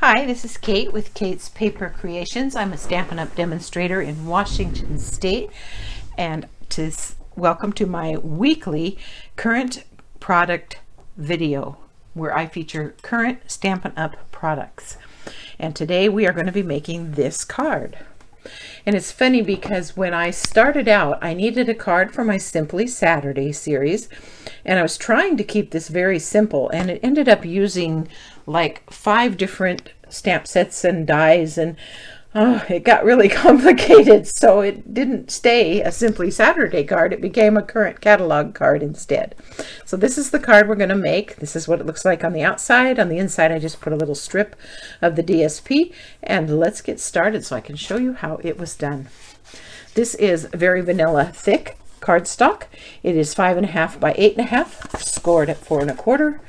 Hi, this is Kate with Kate's Paper Creations. I'm a Stampin' Up! Demonstrator in Washington State, and welcome to my weekly current product video where I feature current Stampin' Up! Products. And today we are going to be making this card. And it's funny because when I started out, I needed a card for my Simply Saturday series, and I was trying to keep this very simple, and it ended up using like 5 different stamp sets and dies, and it got really complicated, so it didn't stay a Simply Saturday card. It became a current catalog card instead. So this is the card we're going to make. This is what it looks like on the outside. On the inside, I just put a little strip of the DSP, and let's get started so I can show you how it was done. This is very vanilla thick cardstock. It is 5.5 by 8.5, scored at 4 1/4.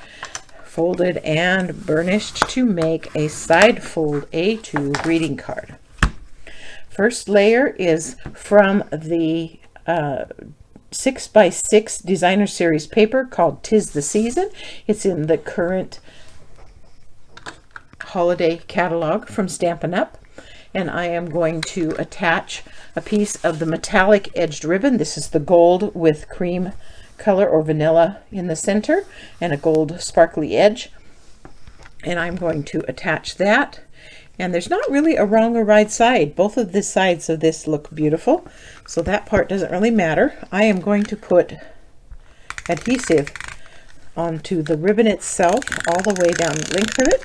Folded and burnished to make a side fold A2 greeting card. First layer is from the 6 by 6 designer series paper called 'Tis the Season. It's in the current holiday catalog from Stampin' Up! And I am going to attach a piece of the metallic edged ribbon. This is the gold with cream color or vanilla in the center and a gold sparkly edge, and I'm going to attach that. And there's not really a wrong or right side. Both of the sides of this look beautiful, so that part doesn't really matter. I am going to put adhesive onto the ribbon itself all the way down the length of it,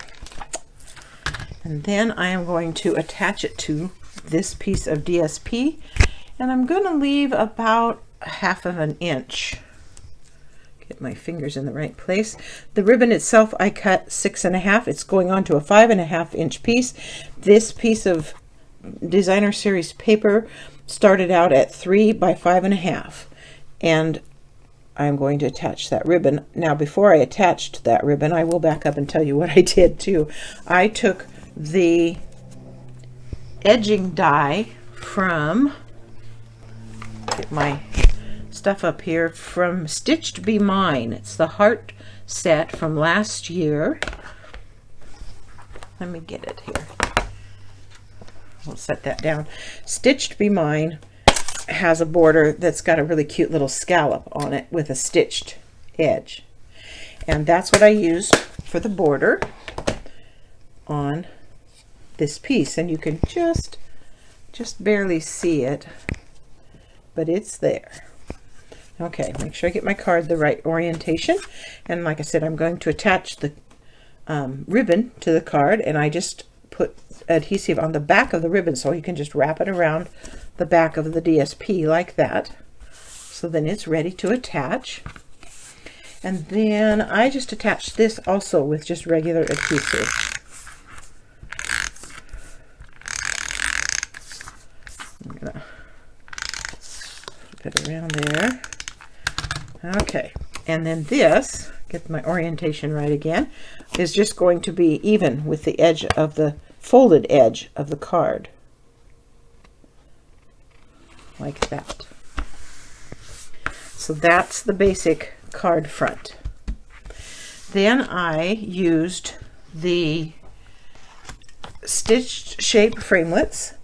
and then I am going to attach it to this piece of DSP, and I'm going to leave about 1/2 inch. Get my fingers in the right place. The ribbon itself I cut 6.5. It's going on to a 5.5 inch piece. This piece of designer series paper started out at 3 by 5.5, and I'm going to attach that ribbon. Now before I attached that ribbon, I will back up and tell you what I did too. I took the edging die from, get my stuff up here, from Stitched Be Mine. It's the heart set from last year. Let me get it here. We'll set that down. Stitched Be Mine has a border that's got a really cute little scallop on it with a stitched edge, and that's what I used for the border on this piece. And you can just barely see it, but it's there. Okay, make sure I get my card the right orientation, and like I said, I'm going to attach the ribbon to the card, and I just put adhesive on the back of the ribbon so you can just wrap it around the back of the DSP like that. So then it's ready to attach, and then I just attached this also with just regular adhesive. I'm gonna put it around there. Okay, and then this, get my orientation right again, is just going to be even with the edge of the folded edge of the card, like that. So that's the basic card front. Then I used the stitched shape framelits,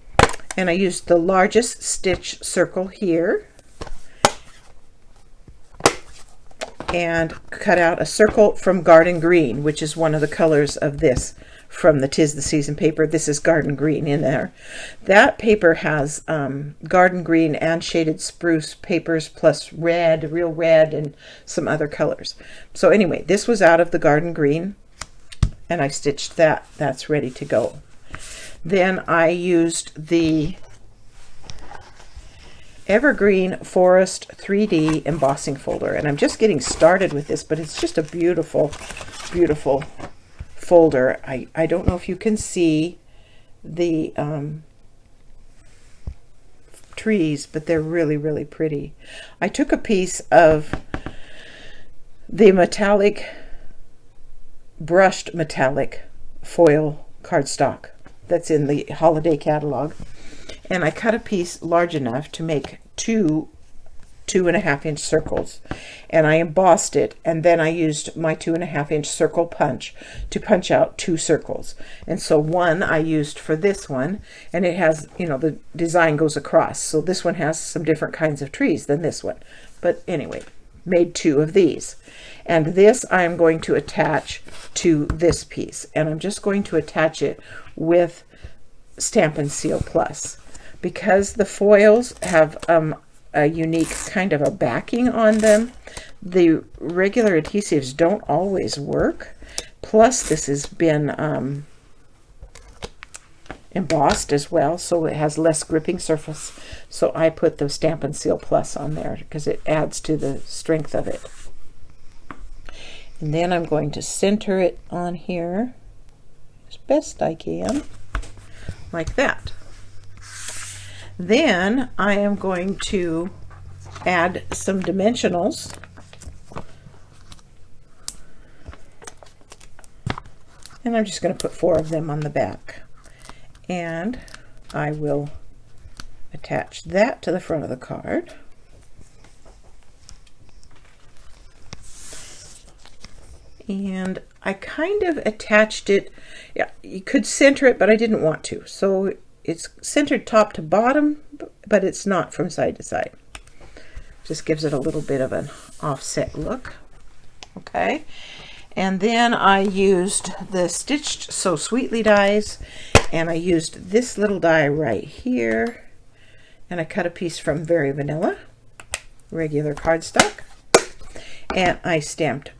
and I used the largest stitch circle here, and cut out a circle from Garden Green, which is one of the colors of this from the 'Tis the Season paper. This is Garden Green in there. That paper has Garden Green and Shaded Spruce papers plus red, real red, and some other colors. So anyway, this was out of the Garden Green, and I stitched that. That's ready to go. Then I used the Evergreen Forest 3D embossing folder, and I'm just getting started with this, but it's just a beautiful, beautiful folder. I don't know if you can see the trees, but they're really, really pretty. I took a piece of the metallic, brushed metallic foil cardstock that's in the holiday catalog, and I cut a piece large enough to make 2 2.5-inch circles, and I embossed it, and then I used my 2.5-inch circle punch to punch out 2 circles. And so one I used for this one, and it has, you know, the design goes across, so this one has some different kinds of trees than this one. But anyway, made 2 of these. And this I'm going to attach to this piece, and I'm just going to attach it with Stampin' Seal Plus. Because the foils have a unique kind of a backing on them, the regular adhesives don't always work. Plus this has been embossed as well, so it has less gripping surface. So I put the Stampin' Seal Plus on there because it adds to the strength of it. And then I'm going to center it on here as best I can, like that. Then I am going to add some dimensionals. And I'm just going to put 4 of them on the back. And I will attach that to the front of the card. And I kind of attached it. Yeah, you could center it, but I didn't want to. So it's centered top to bottom, but it's not from side to side. Just gives it a little bit of an offset look. Okay. And then I used the Stitched So Sweetly dies, and I used this little die right here, and I cut a piece from Very Vanilla, regular cardstock, and I stamped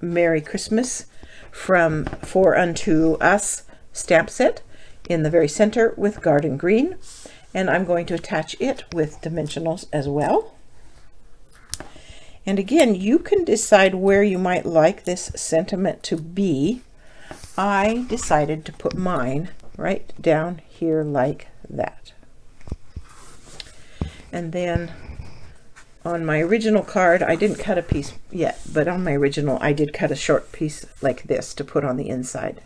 Merry Christmas from For Unto Us stamp set in the very center with Garden Green, and I'm going to attach it with dimensionals as well. And again, you can decide where you might like this sentiment to be. I decided to put mine right down here like that. And then on my original card, I didn't cut a piece yet, but on my original I did cut a short piece like this to put on the inside.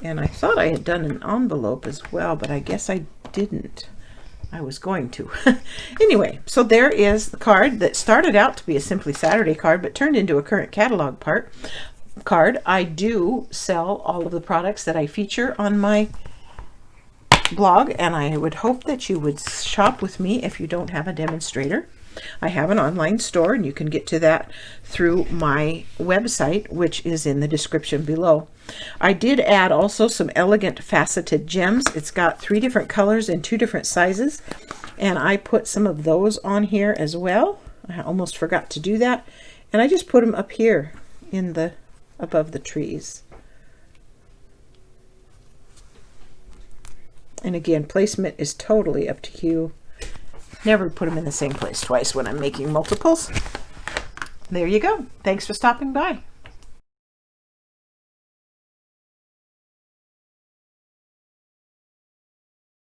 And I thought I had done an envelope as well, but I guess I didn't. I was going to. Anyway, so there is the card that started out to be a Simply Saturday card, but turned into a current catalog card. I do sell all of the products that I feature on my blog, and I would hope that you would shop with me if you don't have a demonstrator. I have an online store, and you can get to that through my website, which is in the description below. I did add also some elegant faceted gems. It's got 3 different colors and 2 different sizes, and I put some of those on here as well. I almost forgot to do that, and I just put them up here in the above the trees. And again, placement is totally up to you. Never put them in the same place twice when I'm making multiples. There you go. Thanks for stopping by.